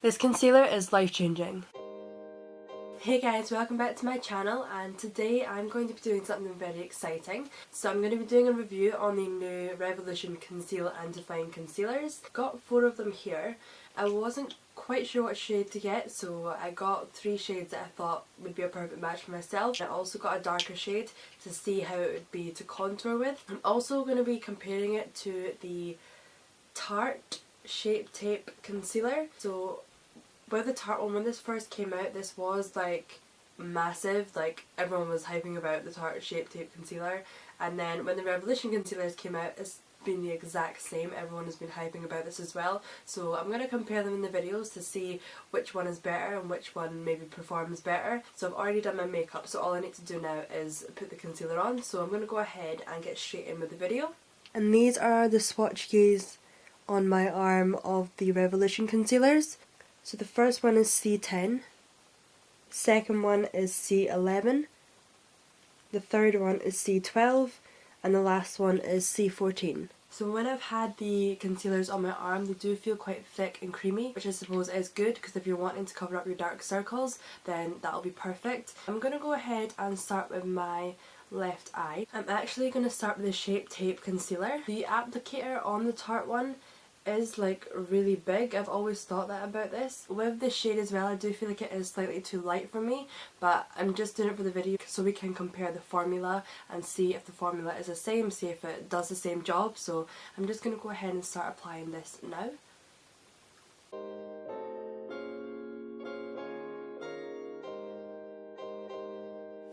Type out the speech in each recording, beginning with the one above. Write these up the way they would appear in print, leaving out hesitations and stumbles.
This concealer is life-changing. Hey guys, welcome back to my channel, and today I'm going to be doing something very exciting. So I'm going to be doing a review on the new Revolution Conceal and Define concealers. Got 4 of them here. I wasn't quite sure what shade to get, so I got 3 shades that I thought would be a perfect match for myself. I also got a darker shade to see how it would be to contour with. I'm also going to be comparing it to the Tarte Shape Tape concealer. So with the Tarte one, when this first came out, this was like massive, like everyone was hyping about the Tarte Shape Tape concealer, and then when the Revolution concealers came out, it's been the exact same. Everyone has been hyping about this as well, so I'm going to compare them in the videos to see which one is better and which one maybe performs better. So I've already done my makeup, so all I need to do now is put the concealer on, so I'm going to go ahead and get straight in with the video. And these are the swatches on my arm of the Revolution concealers. So the first one is C10, second one is C11, the third one is C12, and the last one is C14. So when I've had the concealers on my arm, they do feel quite thick and creamy, which I suppose is good because if you're wanting to cover up your dark circles, then that'll be perfect. I'm going to go ahead and start with my left eye. I'm actually going to start with the Shape Tape concealer. The applicator on the Tarte one is like really big. I've always thought that about this. With this shade as well, I do feel like it is slightly too light for me, but I'm just doing it for the video so we can compare the formula and see if the formula is the same, see if it does the same job. So I'm just going to go ahead and start applying this now.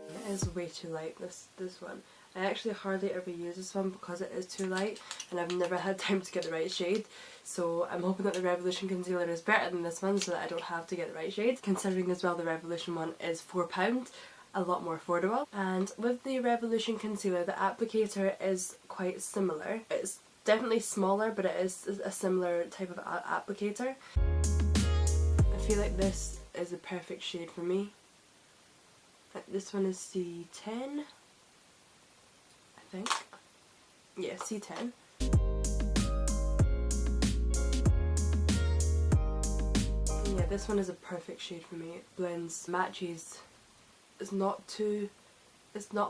It is way too light, this one. I actually hardly ever use this one because it is too light and I've never had time to get the right shade, so I'm hoping that the Revolution concealer is better than this one so that I don't have to get the right shade, considering as well the Revolution one is £4, a lot more affordable. And with the Revolution concealer, the applicator is quite similar. It's definitely smaller, but it is a similar type of applicator. I feel like this is the perfect shade for me. This one is C10. I think. Yeah, C10. Yeah, this one is a perfect shade for me. It blends, matches. It's not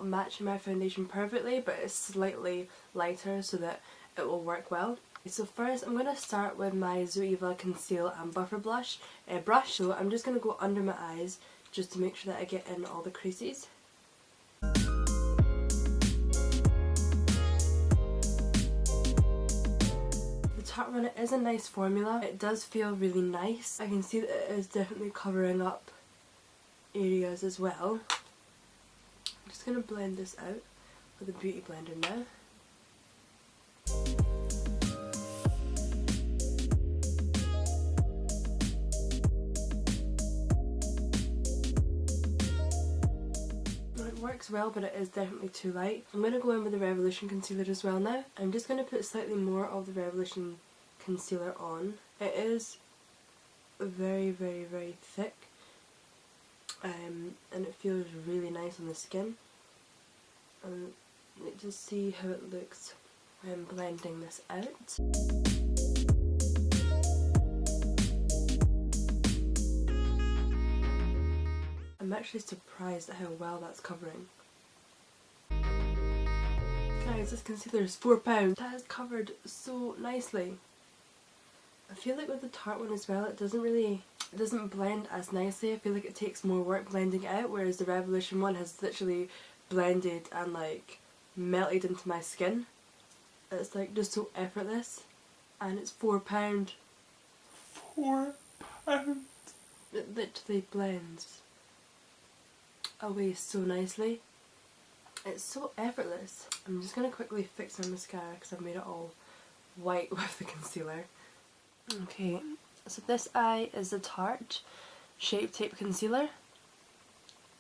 matching my foundation perfectly, but it's slightly lighter so that it will work well. So first I'm going to start with my Zoeva Conceal and Buffer brush. So I'm just going to go under my eyes just to make sure that I get in all the creases. Tarte one, it is a nice formula. It does feel really nice. I can see that it is definitely covering up areas as well. I'm just going to blend this out with a beauty blender now. It works well, but it is definitely too light. I'm going to go in with the Revolution concealer as well now. I'm just going to put slightly more of the Revolution concealer on. It is very, very, very thick, and it feels really nice on the skin. And let's just see how it looks when blending this out. I'm actually surprised at how well that's covering. Guys, this concealer is £4. That is covered so nicely. I feel like with the Tarte one as well, it doesn't blend as nicely. I feel like it takes more work blending out, whereas the Revolution one has literally blended and like melted into my skin. It's like just so effortless, and it's £4. £4. It literally blends away so nicely. It's so effortless. I'm just going to quickly fix my mascara because I've made it all white with the concealer. Okay, so this eye is the Tarte Shape Tape concealer,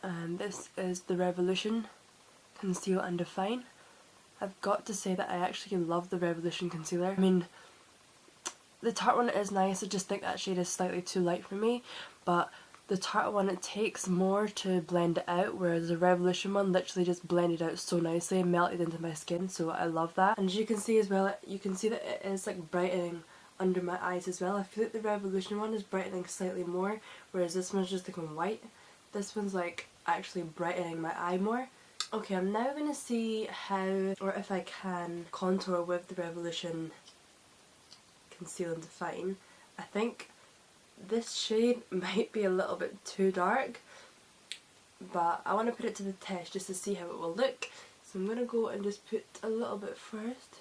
and this is the Revolution Conceal and Define. I've got to say that I actually love the Revolution concealer. I mean, the Tarte one is nice, I just think that shade is slightly too light for me, but the Tarte one, it takes more to blend it out, whereas the Revolution one literally just blended out so nicely and melted into my skin, so I love that. And as you can see as well, you can see that it is like brightening under my eyes as well. I feel like the Revolution one is brightening slightly more, whereas this one's just looking white. This one's like actually brightening my eye more. Okay, I'm now going to see how, or if I can, contour with the Revolution Conceal and Define. I think this shade might be a little bit too dark, but I want to put it to the test just to see how it will look. So I'm going to go and just put a little bit first.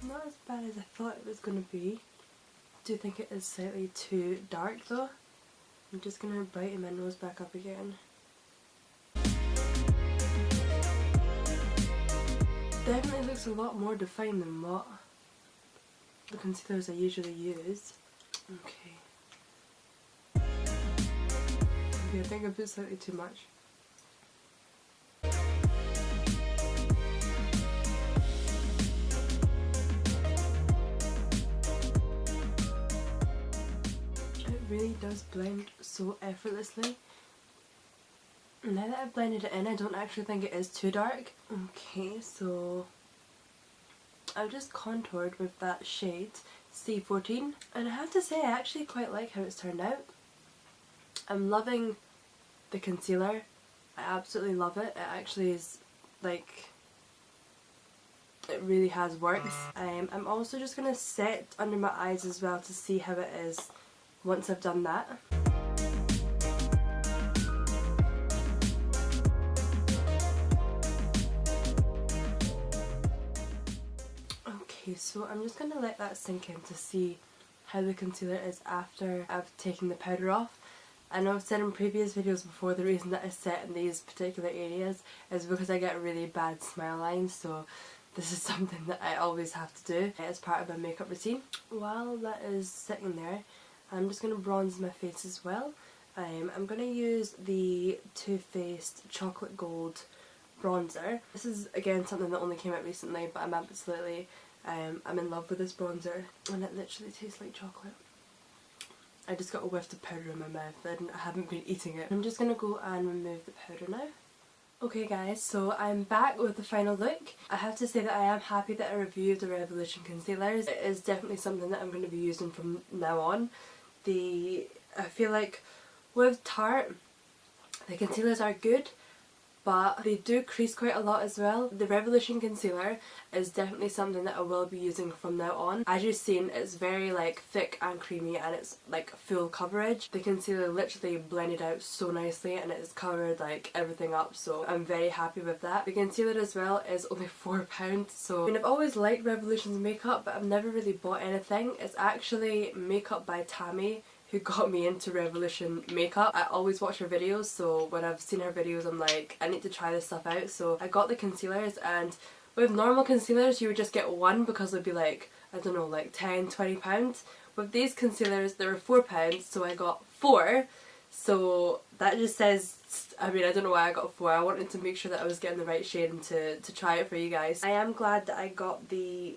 Not as bad as I thought it was going to be. I do think it is slightly too dark though. I'm just going to brighten my nose back up again. Definitely looks a lot more defined than what the concealers I usually use. Okay. Okay, I think I put slightly too much. It really does blend so effortlessly. Now that I've blended it in, I don't actually think it is too dark. Okay, so I've just contoured with that shade C14, and I have to say I actually quite like how it's turned out. I'm loving the concealer. I absolutely love it. It actually is like, it really has worked. I'm also just going to set under my eyes as well to see how it is once I've done that. Okay, so I'm just going to let that sink in to see how the concealer is after I've taken the powder off. I know I've said in previous videos before the reason that I set in these particular areas is because I get really bad smile lines, so this is something that I always have to do as part of my makeup routine. While that is sitting there, I'm just going to bronze my face as well. I'm going to use the Too Faced Chocolate Gold bronzer. This is again something that only came out recently, but I'm absolutely I'm in love with this bronzer, and it literally tastes like chocolate. I just got a whiff of powder in my mouth and I haven't been eating it. I'm just going to go and remove the powder now. Okay guys, so I'm back with the final look. I have to say that I am happy that I reviewed the Revolution concealers. It is definitely something that I'm going to be using from now on. I feel like with Tarte, the concealers are good, but they do crease quite a lot as well. The Revolution concealer is definitely something that I will be using from now on. As you've seen, it's very like thick and creamy and it's like full coverage. The concealer literally blended out so nicely and it has covered like everything up, so I'm very happy with that. The concealer as well is only £4, so I mean, I've always liked Revolution's makeup, but I've never really bought anything. It's actually makeup by Tammy who got me into Revolution makeup. I always watch her videos, so when I've seen her videos I'm like, I need to try this stuff out. So I got the concealers, and with normal concealers you would just get one because they'd be like, I don't know, like £10–20. With these concealers they were £4, so I got 4. So that just says, I mean, I don't know why I got 4. I wanted to make sure that I was getting the right shade and to try it for you guys. I am glad that I got the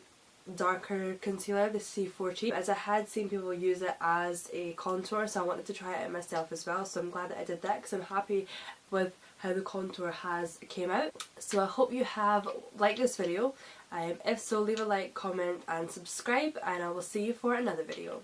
darker concealer, the C14, as I had seen people use it as a contour, so I wanted to try it myself as well. So I'm glad that I did that because I'm happy with how the contour has came out. So I hope you have liked this video. If so, leave a like, comment and subscribe, and I will see you for another video.